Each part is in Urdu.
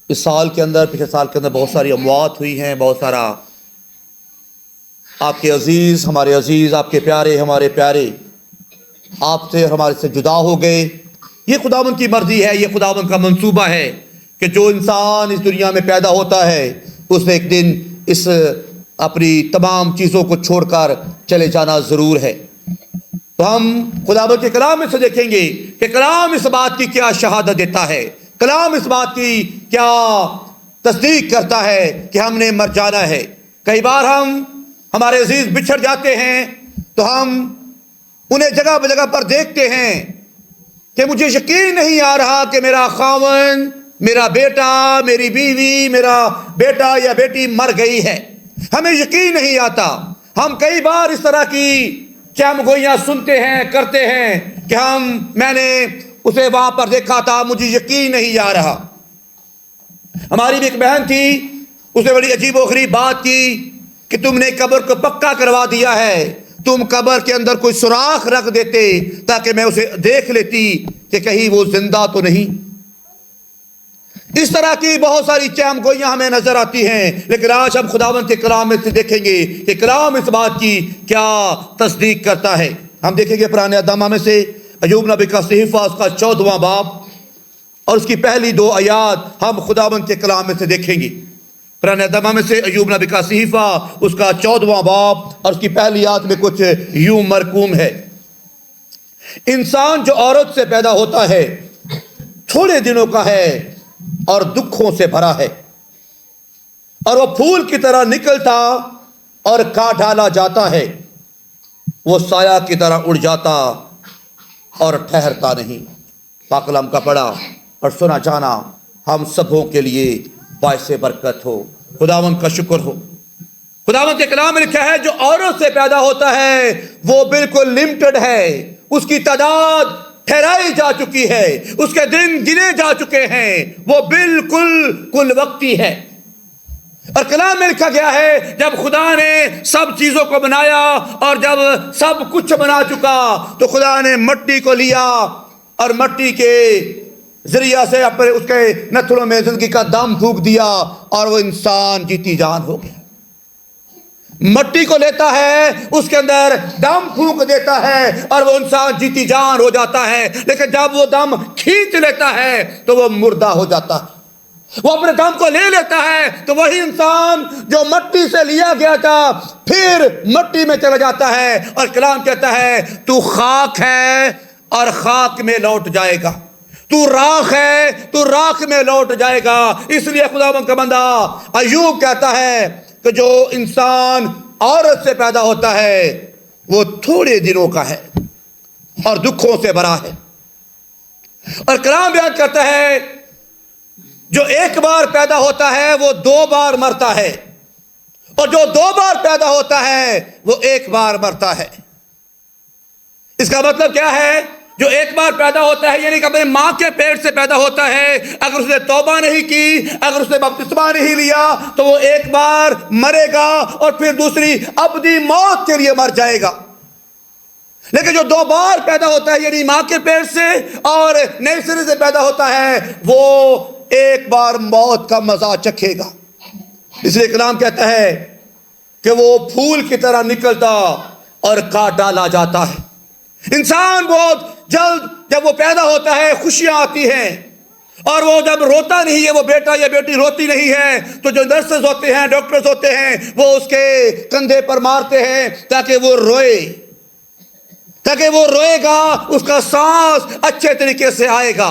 اس سال کے اندر، پچھلے سال کے اندر بہت ساری اموات ہوئی ہیں، بہت سارا آپ کے عزیز، ہمارے عزیز، آپ کے پیارے، ہمارے پیارے آپ سے، ہمارے سے جدا ہو گئے۔ یہ خداوند کی مرضی ہے، یہ خداوند کا منصوبہ ہے کہ جو انسان اس دنیا میں پیدا ہوتا ہے اسے ایک دن اس اپنی تمام چیزوں کو چھوڑ کر چلے جانا ضرور ہے۔ تو ہم خداوند کے کلام میں سے دیکھیں گے کہ کلام اس بات کی کیا شہادت دیتا ہے، کلام اس بات کی کیا تصدیق کرتا ہے کہ ہم نے مر جانا ہے۔ کئی بار ہمارے عزیز بچھڑ جاتے ہیں تو ہم انہیں جگہ بہ جگہ پر دیکھتے ہیں کہ مجھے یقین نہیں آ رہا کہ میرا خاوند، میرا بیٹا، میری بیوی، میرا بیٹا یا بیٹی مر گئی ہے، ہمیں یقین نہیں آتا۔ ہم کئی بار اس طرح کی چم گوئیاں سنتے ہیں، کرتے ہیں کہ میں نے اسے وہاں پر دیکھا تھا، مجھے یقین نہیں آ رہا۔ ہماری بھی ایک بہن تھی، اس نے بڑی عجیب و غریب بات کی کہ تم نے قبر کو پکا کروا دیا ہے، تم قبر کے اندر کوئی سوراخ رکھ دیتے تاکہ میں اسے دیکھ لیتی کہ کہیں وہ زندہ تو نہیں۔ اس طرح کی بہت ساری چہم گوئیاں ہمیں نظر آتی ہیں، لیکن آج ہم خداوند کے کلام میں سے دیکھیں گے کہ کلام اس بات کی کیا تصدیق کرتا ہے۔ ہم دیکھیں گے پرانے نامہ میں سے ایوب نبی کا صحیفہ، اس کا 14واں باب اور اس کی پہلی 2 آیات ہم خداوند کے کلام میں سے دیکھیں گے۔ پرانے نامہ میں سے ایوب نبی کا صحیفہ، اس کا 14واں باب اور اس کی پہلی آیات میں کچھ یوں مرقوم ہے: انسان جو عورت سے پیدا ہوتا ہے تھوڑے دنوں کا ہے اور دکھوں سے بھرا ہے، اور وہ پھول کی طرح نکلتا اور کاٹ ڈالا جاتا ہے، وہ سایہ کی طرح اڑ جاتا اور ٹھہرتا نہیں۔ پاک کلام کا پڑھا اور سنا جانا ہم سبوں کے لیے باعث برکت ہو۔ خداوند کا شکر ہو۔ خداوند کے کلام میں لکھا ہے جو عورت سے پیدا ہوتا ہے وہ بالکل لمیٹڈ ہے، اس کی تعداد ٹھہرائی جا چکی ہے، اس کے دن گنے جا چکے ہیں، وہ بالکل کل وقتی ہے۔ اور کلام میں لکھا گیا ہے جب خدا نے سب چیزوں کو بنایا اور جب سب کچھ بنا چکا تو خدا نے مٹی کو لیا اور مٹی کے ذریعہ سے اپنے اس کے نتھنوں میں زندگی کا دم پھونک دیا اور وہ انسان جیتی جان ہو گیا۔ مٹی کو لیتا ہے، اس کے اندر دم پھونک دیتا ہے اور وہ انسان جیتی جان ہو جاتا ہے، لیکن جب وہ دم کھینچ لیتا ہے تو وہ مردہ ہو جاتا ہے۔ وہ اپنے دم کو لے لیتا ہے تو وہی انسان جو مٹی سے لیا گیا تھا پھر مٹی میں چلا جاتا ہے، اور کلام کہتا ہے تو خاک ہے اور خاک میں لوٹ جائے گا، تو راکھ ہے تو راکھ میں لوٹ جائے گا۔ اس لیے خداوند کا بندہ ایوب کہتا ہے کہ جو انسان عورت سے پیدا ہوتا ہے وہ تھوڑے دنوں کا ہے اور دکھوں سے بھرا ہے۔ اور کلام بیان کرتا ہے جو ایک بار پیدا ہوتا ہے وہ 2 بار مرتا ہے، اور جو 2 بار پیدا ہوتا ہے وہ 1 بار مرتا ہے۔ اس کا مطلب کیا ہے؟ جو ایک بار پیدا ہوتا ہے یعنی کہ اپنے ماں کے پیٹ سے پیدا ہوتا ہے، اگر اس نے توبہ نہیں کی، اگر اس نے بپتسمہ نہیں لیا تو وہ 1 بار مرے گا اور پھر دوسری ابدی موت کے لیے مر جائے گا۔ لیکن جو 2 بار پیدا ہوتا ہے یعنی ماں کے پیٹ سے اور نئے سرے سے پیدا ہوتا ہے وہ 1 بار موت کا مزہ چکھے گا۔ اس لیے کلام کہتا ہے کہ وہ پھول کی طرح نکلتا اور کاٹ ڈالا جاتا ہے۔ انسان بہت جلد جب وہ پیدا ہوتا ہے خوشیاں آتی ہیں، اور وہ جب روتا نہیں ہے، وہ بیٹا یا بیٹی روتی نہیں ہے تو جو نرسز ہوتے ہیں، ڈاکٹرز ہوتے ہیں، وہ اس کے کندھے پر مارتے ہیں تاکہ وہ روئے، تاکہ وہ روئے گا، اس کا سانس اچھے طریقے سے آئے گا۔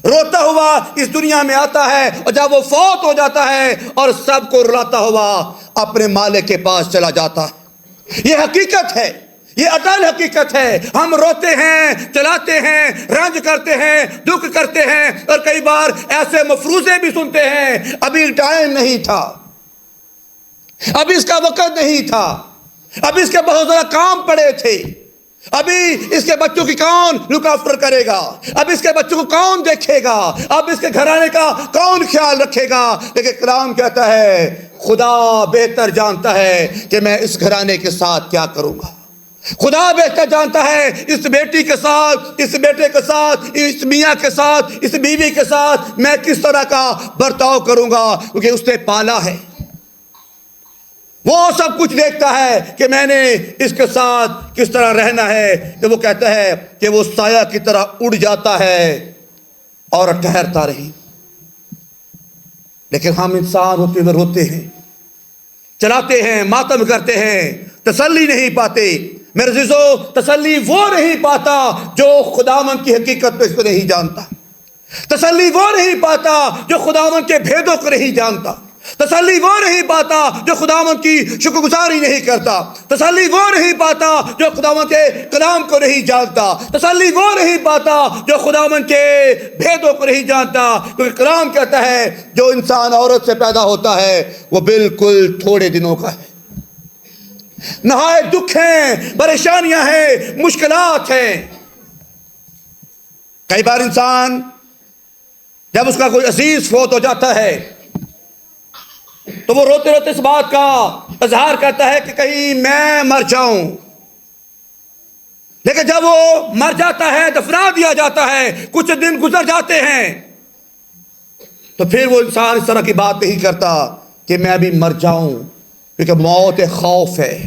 روتا ہوا اس دنیا میں آتا ہے اور جب وہ فوت ہو جاتا ہے اور سب کو رلاتا ہوا اپنے مالک کے پاس چلا جاتا ہے۔ یہ حقیقت ہے، یہ اٹل حقیقت ہے۔ ہم روتے ہیں، چلاتے ہیں، رنج کرتے ہیں، دکھ کرتے ہیں، اور کئی بار ایسے مفروضے بھی سنتے ہیں ابھی ٹائم نہیں تھا، ابھی اس کا وقت نہیں تھا، ابھی اس کے بہت زیادہ کام پڑے تھے، ابھی اس کے بچوں کی کون لک آفٹر کرے گا، اب اس کے بچوں کو کون دیکھے گا، اب اس کے گھرانے کا کون خیال رکھے گا۔ لیکن کلام کہتا ہے خدا بہتر جانتا ہے کہ میں اس گھرانے کے ساتھ کیا کروں گا۔ خدا بہتر جانتا ہے اس بیٹی کے ساتھ، اس بیٹے کے ساتھ، اس میاں کے ساتھ، اس بیوی کے ساتھ میں کس طرح کا برتاؤ کروں گا، کیونکہ اس نے پالا ہے۔ وہ سب کچھ دیکھتا ہے کہ میں نے اس کے ساتھ کس طرح رہنا ہے۔ کہ وہ کہتا ہے کہ وہ سایہ کی طرح اڑ جاتا ہے اور ٹھہرتا رہی۔ لیکن ہم انسان ہوتے ہوئے روتے ہیں، چلاتے ہیں، ماتم کرتے ہیں، تسلی نہیں پاتے۔ میرے عزیزو، تسلی وہ نہیں پاتا جو خداوند کی حقیقت اس کو نہیں جانتا۔ تسلی وہ نہیں پاتا جو خداوند کے بھیدوں کو نہیں جانتا۔ تسلی وہ نہیں پاتا جو خداوند کی شکر گزاری نہیں کرتا۔ تسلی وہ نہیں پاتا جو خداوند کے کلام کو نہیں جانتا۔ تسلی وہ نہیں پاتا جو خداوند کے بھیدوں کو نہیں جانتا، کیونکہ کلام کہتا ہے جو انسان عورت سے پیدا ہوتا ہے وہ بالکل تھوڑے دنوں کا ہے۔ نہایت دکھ ہیں، پریشانیاں ہیں، مشکلات ہیں۔ کئی بار انسان جب اس کا کوئی عزیز فوت ہو جاتا ہے تو وہ روتے روتے اس بات کا اظہار کرتا ہے کہ کہیں میں مر جاؤں۔ لیکن جب وہ مر جاتا ہے، دفنا دیا جاتا ہے، کچھ دن گزر جاتے ہیں، تو پھر وہ انسان اس طرح کی بات نہیں کرتا کہ میں ابھی مر جاؤں، کیونکہ موت ایک خوف ہے،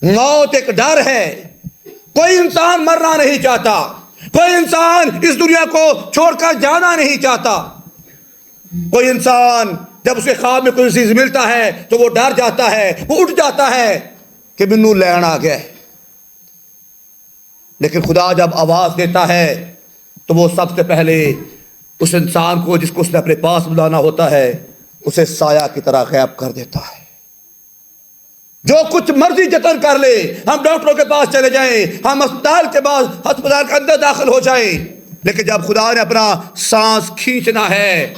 موت ایک ڈر ہے۔ کوئی انسان مرنا نہیں چاہتا، کوئی انسان اس دنیا کو چھوڑ کر جانا نہیں چاہتا۔ کوئی انسان جب اسے خواب میں کوئی چیز ملتا ہے تو وہ ڈر جاتا ہے، وہ اٹھ جاتا ہے کہ منو لین آ گیا۔ لیکن خدا جب آواز دیتا ہے تو وہ سب سے پہلے اس انسان کو جس کو اس نے اپنے پاس بلانا ہوتا ہے اسے سایہ کی طرح غائب کر دیتا ہے۔ جو کچھ مرضی جتن کر لے، ہم ڈاکٹروں کے پاس چلے جائیں، ہم ہسپتال کے اندر داخل ہو جائیں، لیکن جب خدا نے اپنا سانس کھینچنا ہے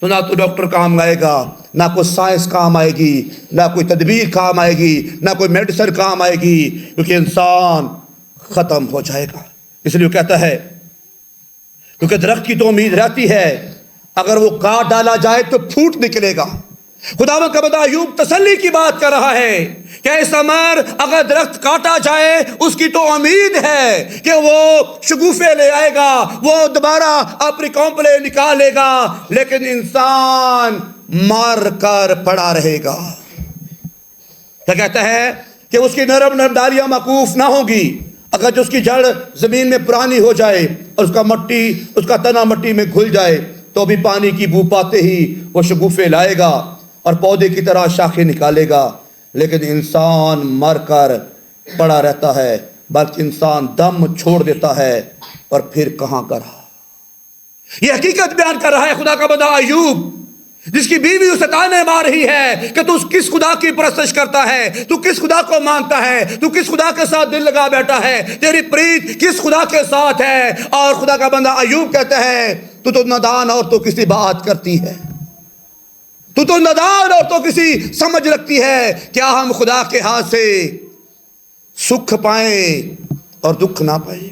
تو نہ تو ڈاکٹر کام آئے گا، نہ کوئی سائنس کام آئے گی، نہ کوئی تدبیر کام آئے گی، نہ کوئی میڈیسن کام آئے گی، کیونکہ انسان ختم ہو جائے گا۔ اس لیے وہ کہتا ہے کیونکہ درخت کی تو امید رہتی ہے، اگر وہ کاٹ ڈالا جائے تو پھوٹ نکلے گا۔ خداوند کا بندہ ایوب تسلی کی بات کر رہا ہے کہ اے ثمر، اگر درخت کاٹا جائے اس کی تو امید ہے کہ وہ شگوفے لے آئے گا، وہ دوبارہ اپنی کونپلیں نکالے گا، لیکن انسان مر کر پڑا رہے گا۔ کیا کہتا ہے کہ اس کی نرم ڈالیاں موقوف نہ ہوں گی، اگر جو اس کی جڑ زمین میں پرانی ہو جائے اور اس کا تنا مٹی میں گھل جائے تو بھی پانی کی بو پاتے ہی وہ شگوفے لائے گا اور پودے کی طرح شاخیں نکالے گا، لیکن انسان مر کر پڑا رہتا ہے، بلکہ انسان دم چھوڑ دیتا ہے اور پھر کہاں کا رہا۔ یہ حقیقت بیان کر رہا ہے خدا کا بندہ ایوب، جس کی بیوی اسے تانے مار رہی ہے کہ تو کس خدا کی پرستش کرتا ہے، تو کس خدا کو مانتا ہے، تو کس خدا کے ساتھ دل لگا بیٹھا ہے، تیری پریت کس خدا کے ساتھ ہے۔ اور خدا کا بندہ ایوب کہتا ہے تو نادان اور تو کسی بات کرتی ہے، تو نادان اور تو کسی سمجھ رکھتی ہے، کیا ہم خدا کے ہاتھ سے سکھ پائیں اور دکھ نہ پائیں؟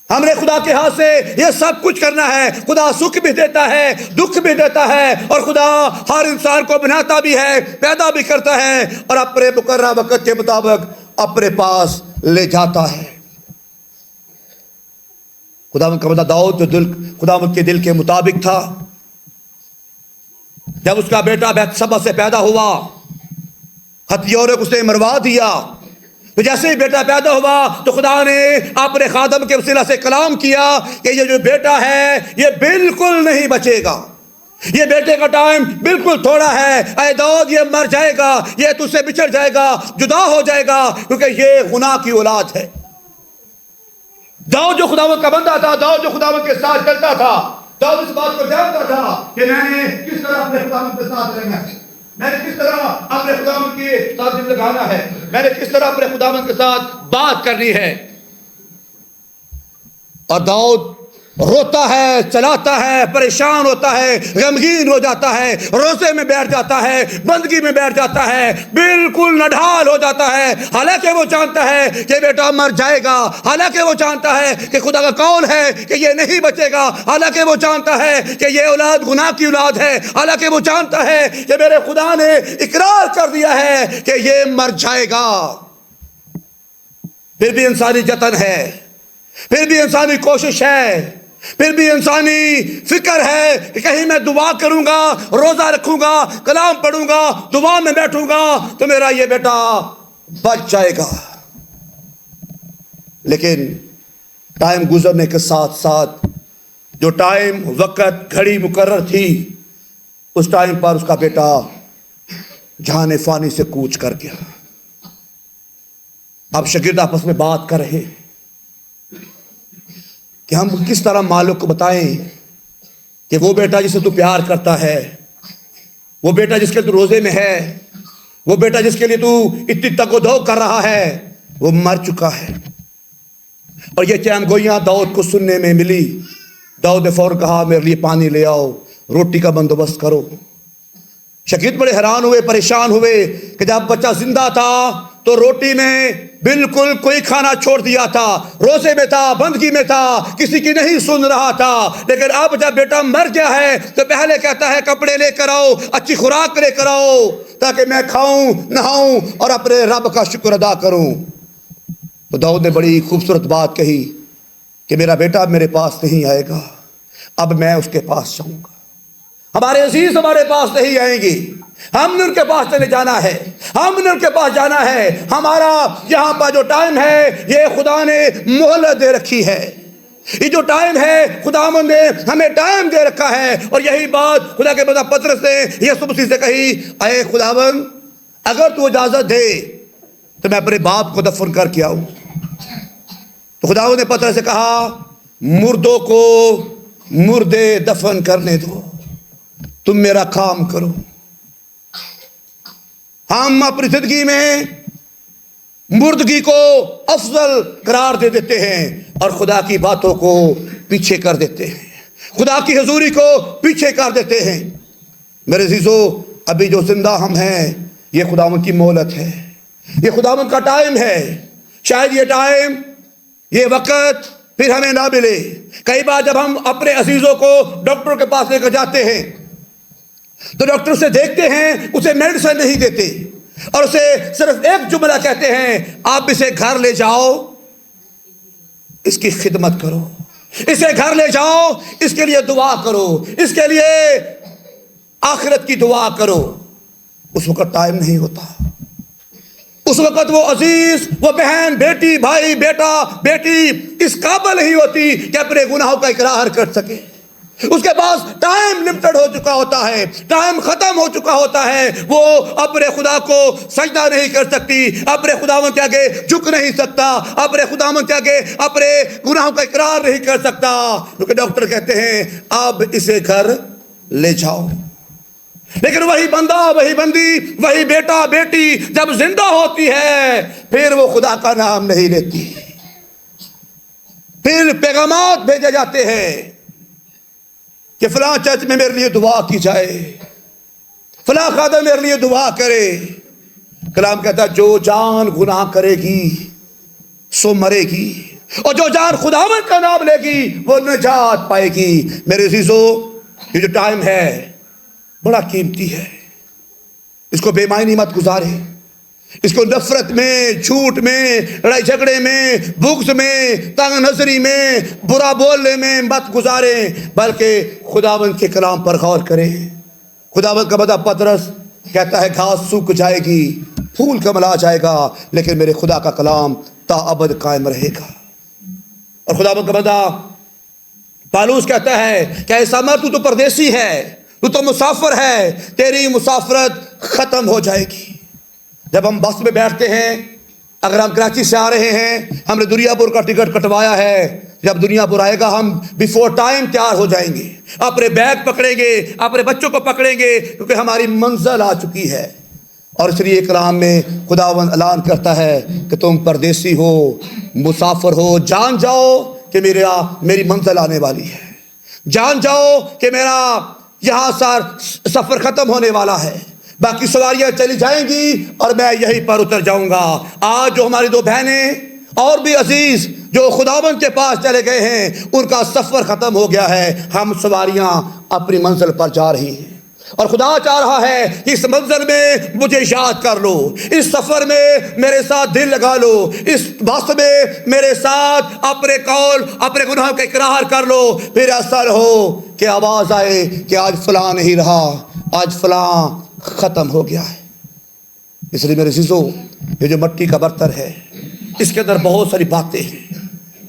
ہم نے خدا کے ہاتھ سے یہ سب کچھ کرنا ہے۔ خدا سکھ بھی دیتا ہے، دکھ بھی دیتا ہے، اور خدا ہر انسان کو بناتا بھی ہے، پیدا بھی کرتا ہے، اور اپنے مقررہ وقت کے مطابق اپنے پاس لے جاتا ہے۔ خداوند کا بندہ داؤد جو خداوند کے دل کے مطابق تھا، جب اس کا بیٹا بیت شبہ سے پیدا ہوا، ہتھیاروں کو اس نے مروا دیا، تو جیسے ہی بیٹا پیدا ہوا تو خدا نے اپنے خادم کے وسیلہ سے کلام کیا کہ یہ جو بیٹا ہے یہ بالکل نہیں بچے گا، یہ بیٹے کا ٹائم بالکل تھوڑا ہے، اے داؤد یہ مر جائے گا، یہ تجھ سے بچھڑ جائے گا، جدا ہو جائے گا، کیونکہ یہ گناہ کی اولاد ہے۔ داؤد جو خداوند کا بندہ تھا، داؤد جو خداوند کے ساتھ چلتا تھا، داؤد اس بات کو جانتا تھا کہ میں نے کس طرح اپنے خداوند کے ساتھ رہنا ہے، میں نے کس طرح اپنے خداوند کے ساتھ دل لگانا ہے، میں نے کس طرح اپنے خداوند کے ساتھ بات کرنی ہے۔ اور داؤد روتا ہے، چلاتا ہے، پریشان ہوتا ہے، غمگین ہو جاتا ہے، روزے میں بیٹھ جاتا ہے، بندگی میں بیٹھ جاتا ہے، بالکل نڈھال ہو جاتا ہے، حالانکہ وہ جانتا ہے کہ بیٹا مر جائے گا، حالانکہ وہ جانتا ہے کہ خدا کا قول ہے کہ یہ نہیں بچے گا، حالانکہ وہ جانتا ہے کہ یہ اولاد گناہ کی اولاد ہے، حالانکہ وہ جانتا ہے کہ میرے خدا نے اقرار کر دیا ہے کہ یہ مر جائے گا، پھر بھی انسانی جتن ہے، پھر بھی انسانی کوشش ہے، پھر بھی انسانی فکر ہے کہ کہیں میں دعا کروں گا، روزہ رکھوں گا، کلام پڑھوں گا، دعا میں بیٹھوں گا تو میرا یہ بیٹا بچ جائے گا۔ لیکن ٹائم گزرنے کے ساتھ ساتھ جو ٹائم، وقت، گھڑی مقرر تھی، اس ٹائم پر اس کا بیٹا جہان فانی سے کوچ کر گیا۔ اب شاگرد آپس میں بات کر رہے کہ ہم کس طرح مالک کو بتائیں کہ وہ بیٹا جسے تو پیار کرتا ہے، وہ بیٹا جس کے تو روزے میں ہے، وہ بیٹا جس کے لیے تو اتنی تگ و دو کر رہا ہے، وہ مر چکا ہے۔ اور یہ چیم گوئیاں داؤد کو سننے میں ملی۔ داؤد نے فوراً کہا میرے لیے پانی لے آؤ، روٹی کا بندوبست کرو۔ شاگرد بڑے حیران ہوئے، پریشان ہوئے کہ جب بچہ زندہ تھا تو روٹی میں بالکل کوئی کھانا چھوڑ دیا تھا، روزے میں تھا، بندگی میں تھا، کسی کی نہیں سن رہا تھا۔ لیکن اب جب بیٹا مر گیا ہے تو پہلے کہتا ہے کپڑے لے کر آؤ، اچھی خوراک لے کر آؤ تاکہ میں کھاؤں، نہاؤں اور اپنے رب کا شکر ادا کروں۔ تو داؤد نے بڑی خوبصورت بات کہی کہ میرا بیٹا میرے پاس نہیں آئے گا، اب میں اس کے پاس جاؤں گا۔ ہمارے عزیز ہمارے پاس نہیں آئیں گے، ہم نے ان کے پاس چلے جانا ہے، ہم نے ان کے پاس جانا ہے۔ ہمارا یہاں پر جو ٹائم ہے یہ خدا نے مہلت دے رکھی ہے، یہ جو ٹائم ہے خداوند نے ہمیں ٹائم دے رکھا ہے۔ اور یہی بات خدا کے بندہ پطرس نے یسوع مسیح سے کہی، اے خداوند اگر تو اجازت دے تو میں اپنے باپ کو دفن کر کے آؤں۔ تو خداوند نے پطرس سے کہا مردوں کو مردے دفن کرنے دو، تم میرا کام کرو۔ ہم اپنی زندگی میں مردگی کو افضل قرار دے دیتے ہیں اور خدا کی باتوں کو پیچھے کر دیتے ہیں، خدا کی حضوری کو پیچھے کر دیتے ہیں۔ میرے عزیزو، ابھی جو زندہ ہم ہیں یہ خداوند کی مہلت ہے، یہ خداوند کا ٹائم ہے۔ شاید یہ ٹائم، یہ وقت پھر ہمیں نہ ملے۔ کئی بار جب ہم اپنے عزیزوں کو ڈاکٹر کے پاس لے کر جاتے ہیں تو ڈاکٹر اسے دیکھتے ہیں، اسے میڈیسن نہیں دیتے اور اسے صرف ایک جملہ کہتے ہیں، آپ اسے گھر لے جاؤ، اس کی خدمت کرو، اسے گھر لے جاؤ، اس کے لیے دعا کرو، اس کے لیے آخرت کی دعا کرو۔ اس وقت ٹائم نہیں ہوتا، اس وقت وہ عزیز، وہ بہن، بیٹی، بھائی، بیٹا، بیٹی اس قابل نہیں ہوتی کہ اپنے گناہوں کا اقرار کر سکے۔ اس کے پاس ٹائم لمٹڈ ہو چکا ہوتا ہے، ٹائم ختم ہو چکا ہوتا ہے، وہ اپنے خدا کو سجدہ نہیں کر سکتی، اپنے خداوند کے آگے جھک نہیں سکتا، اپنے خداوند کے آگے اپنے گناہوں کا اقرار نہیں کر سکتا، کیونکہ ڈاکٹر کہتے ہیں اب اسے گھر لے جاؤ۔ لیکن وہی بندہ، وہی بندی، وہی بیٹا، بیٹی جب زندہ ہوتی ہے پھر وہ خدا کا نام نہیں لیتی، پھر پیغامات بھیجے جاتے ہیں کہ فلاں چرچ میں میرے لیے دعا کی جائے، فلاں خادم میرے لیے دعا کرے۔ کلام کہتا ہے جو جان گناہ کرے گی سو مرے گی، اور جو جان خداوند کا نام لے گی وہ نجات پائے گی۔ میرے عزیزو، یہ جو ٹائم ہے بڑا قیمتی ہے، اس کو بے معنی مت گزارے، اس کو نفرت میں، جھوٹ میں، لڑائی جھگڑے میں، بغض میں، تنگ نظری میں، برا بولنے میں مت گزاریں، بلکہ خداوند کے کلام پر غور کریں۔ خداوند کا بندہ پطرس کہتا ہے گھاس سوکھ جائے گی، پھول کملا جائے گا، لیکن میرے خدا کا کلام تا ابد قائم رہے گا۔ اور خداوند کا بندہ پالوس کہتا ہے کہ اے سامر تو پردیسی ہے، تو مسافر ہے، تیری مسافرت ختم ہو جائے گی۔ جب ہم بس میں بیٹھتے ہیں، اگر ہم کراچی سے آ رہے ہیں، ہم نے دنیا پور کا ٹکٹ کٹوایا ہے، جب دنیا پور آئے گا ہم بیفور ٹائم تیار ہو جائیں گے، اپنے بیگ پکڑیں گے، اپنے بچوں کو پکڑیں گے، کیونکہ ہماری منزل آ چکی ہے۔ اور اس لیے کلام میں خداوند اعلان کرتا ہے کہ تم پردیسی ہو، مسافر ہو، جان جاؤ کہ میری منزل آنے والی ہے، جان جاؤ کہ میرا یہاں سفر ختم ہونے والا ہے، باقی سواریاں چلی جائیں گی اور میں یہیں پر اتر جاؤں گا۔ آج جو ہماری دو بہنیں اور بھی عزیز جو خداوند کے پاس چلے گئے ہیں، ان کا سفر ختم ہو گیا ہے، ہم سواریاں اپنی منزل پر جا رہی ہیں۔ اور خدا چاہ رہا ہے کہ اس منظر میں مجھے یاد کر لو، اس سفر میں میرے ساتھ دل لگا لو، اس واسطے میں میرے ساتھ اپنے قول اپنے گناہ کا اقرار کر لو، پھر ایسا ہو کہ آواز آئے کہ آج فلاں نہیں رہا، آج فلاں ختم ہو گیا ہے۔ اس لیے میرے عزیزو، یہ جو مٹی کا برتن ہے اس کے اندر بہت ساری باتیں ہیں،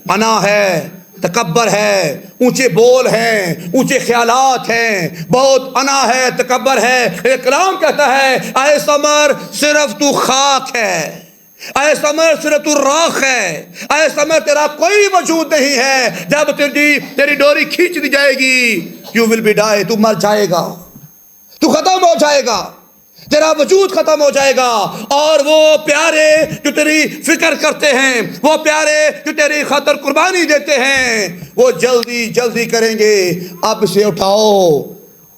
انا ہے، تکبر ہے، اونچے بول ہیں، اونچے خیالات ہیں، بہت انا ہے، تکبر ہے۔ یہ کلام کہتا ہے اے ثمر صرف تو خاک ہے، اے ثمر صرف تو راکھ ہے، اے ثمر تیرا کوئی وجود نہیں ہے، جب تیری ڈوری کھینچ دی جائے گی یو ول بی ڈائی، تو مر جائے گا، تو ختم ہو جائے گا، تیرا وجود ختم ہو جائے گا۔ اور وہ پیارے جو تیری فکر کرتے ہیں، وہ پیارے جو تیری خاطر قربانی دیتے ہیں، وہ جلدی جلدی کریں گے اب اسے اٹھاؤ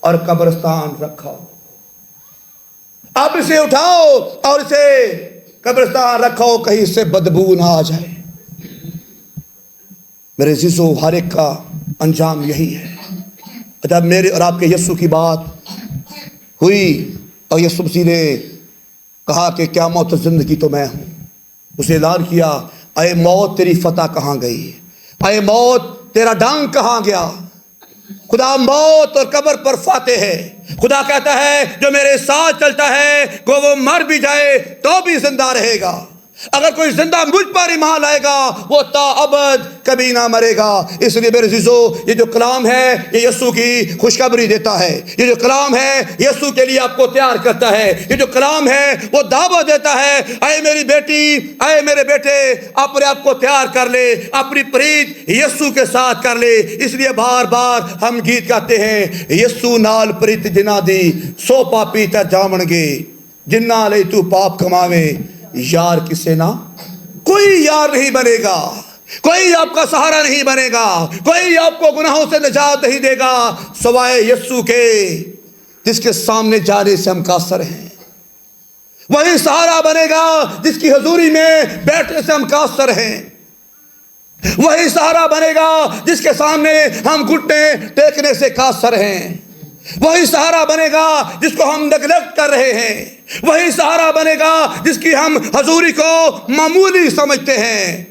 اور قبرستان رکھو، اب اسے اٹھاؤ اور اسے قبرستان رکھو، کہیں سے بدبو نہ آ جائے۔ میرے عزیزو، ہر ایک کا انجام یہی ہے۔ جب میرے اور آپ کے یسوع کی بات ہوئی اور یسوع مسیح نے کہا کہ قیامت اور زندگی تو میں ہوں، اسے اعلان کیا اے موت تیری فتح کہاں گئی، اے موت تیرا ڈنگ کہاں گیا۔ خدا موت اور قبر پر فاتح ہے۔ خدا کہتا ہے جو میرے ساتھ چلتا ہے وہ مر بھی جائے تو بھی زندہ رہے گا، اگر کوئی زندہ مجھ پر ایمان لائے گا وہ تا ابد کبھی نہ مرے گا۔ اس لیے میرے عزیزو، یہ جو کلام ہے یہ یسوع کی خوشخبری دیتا ہے، یہ جو کلام ہے یسوع کے لیے آپ کو تیار کرتا ہے، یہ جو کلام ہے وہ دعوت دیتا ہے اے میری بیٹی، اے میرے بیٹے، اپنے آپ کو تیار کر لے، اپنی پریت یسوع کے ساتھ کر لے۔ اس لیے بار بار ہم گیت گاتے ہیں یسوع نال پریت جنا دی، سو پاپی تے جاون گے، جنہ لئی تو پاپ کماوے، یار کسے نہ کوئی یار نہیں بنے گا، کوئی آپ کا سہارا نہیں بنے گا، کوئی آپ کو گناہوں سے نجات نہیں دے گا سوائے یسوع کے، جس کے سامنے جانے سے ہم قاصر ہیں۔ وہی سہارا بنے گا جس کی حضوری میں بیٹھنے سے ہم قاصر ہیں، وہی سہارا بنے گا جس کے سامنے ہم گھٹنے ٹیکنے سے قاصر ہیں، وہی سہارا بنے گا جس کو ہم نیگلیکٹ کر رہے ہیں، وہی سہارا بنے گا جس کی ہم حضوری کو معمولی سمجھتے ہیں۔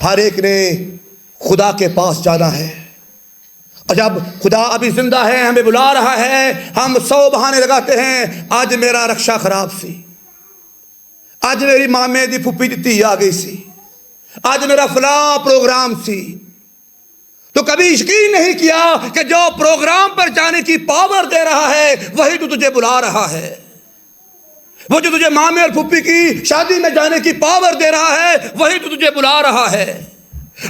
ہر ایک نے خدا کے پاس جانا ہے، اور جب خدا ابھی زندہ ہے ہمیں بلا رہا ہے، ہم 100 بہانے لگاتے ہیں، آج میرا رکشا خراب سی، آج میری مامے دی پھپھی دی تھی آ گئی سی، آج میرا فلاں پروگرام سی۔ تو کبھی یقین نہیں کیا کہ جو پروگرام پر جانے کی پاور دے رہا ہے وہی تو تجھے بلا رہا ہے، وہ جو تجھے مامے اور پھپھی کی شادی میں جانے کی پاور دے رہا ہے وہی تو تجھے بلا رہا ہے،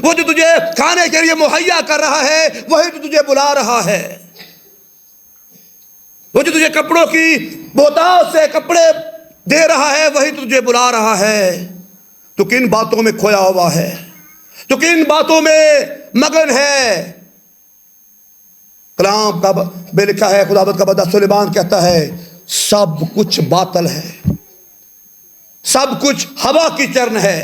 وہ جو تجھے کھانے کے لیے مہیا کر رہا ہے وہی تو تجھے بلا رہا ہے، وہ جو تجھے کپڑوں کی بہتات سے کپڑے دے رہا ہے وہی تو تجھے بلا رہا ہے۔ تو کن باتوں میں کھویا ہوا ہے، تو کن باتوں میں مگن ہے؟ کلام کا بے لکھا ہے، خداوند کا بندہ سلیمان کہتا ہے سب کچھ باطل ہے، سب کچھ ہوا کی چرن ہے،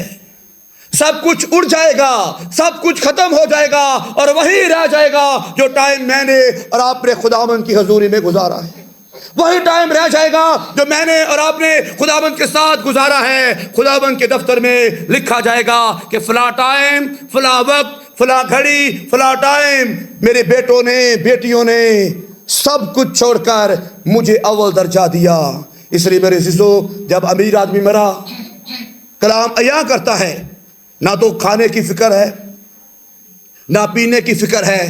سب کچھ اڑ جائے گا، سب کچھ ختم ہو جائے گا، اور وہی رہ جائے گا جو ٹائم میں نے اور آپ نے خداوند کی حضوری میں گزارا ہے، وہی ٹائم رہ جائے گا جو میں نے اور آپ نے خداوند کے ساتھ گزارا ہے۔ خداوند کے دفتر میں لکھا جائے گا کہ فلاں ٹائم، فلاں وقت، فلاں گھڑی، فلاں ٹائم میرے بیٹوں نے بیٹیوں نے سب کچھ چھوڑ کر مجھے اول درجہ دیا۔ اس لیے میرے عزیزو، جب امیر آدمی مرا، کلام عیاں کرتا ہے نہ تو کھانے کی فکر ہے نہ پینے کی فکر ہے،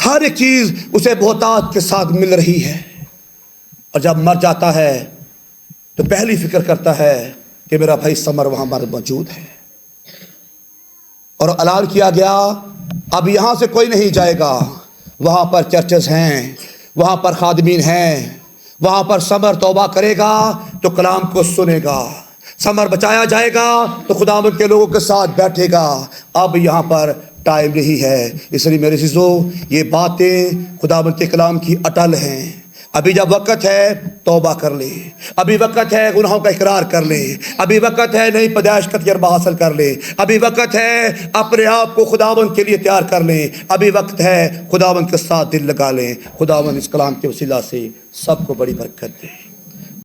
ہر ایک چیز اسے بہتات کے ساتھ مل رہی ہے، اور جب مر جاتا ہے تو پہلی فکر کرتا ہے کہ میرا بھائی ثمر وہاں موجود ہے، اور اعلان کیا گیا اب یہاں سے کوئی نہیں جائے گا، وہاں پر چرچز ہیں، وہاں پر خادمین ہیں، وہاں پر ثمر توبہ کرے گا تو کلام کو سنے گا، ثمر بچایا جائے گا تو خداوند کے لوگوں کے ساتھ بیٹھے گا۔ اب یہاں پر ٹائم نہیں ہے۔ اس لیے میرے عزیزو، یہ باتیں خداوند کے کلام کی اٹل ہیں، ابھی جب وقت ہے توبہ کر لے، ابھی وقت ہے گناہوں کا اقرار کر لے، ابھی وقت ہے نئی پیدائش کا تجربہ حاصل کر لے، ابھی وقت ہے اپنے آپ کو خداوند کے لیے تیار کر لیں، ابھی وقت ہے خداوند کے ساتھ دل لگا لیں۔ خداوند اس کلام کے وسیلہ سے سب کو بڑی برکت دے۔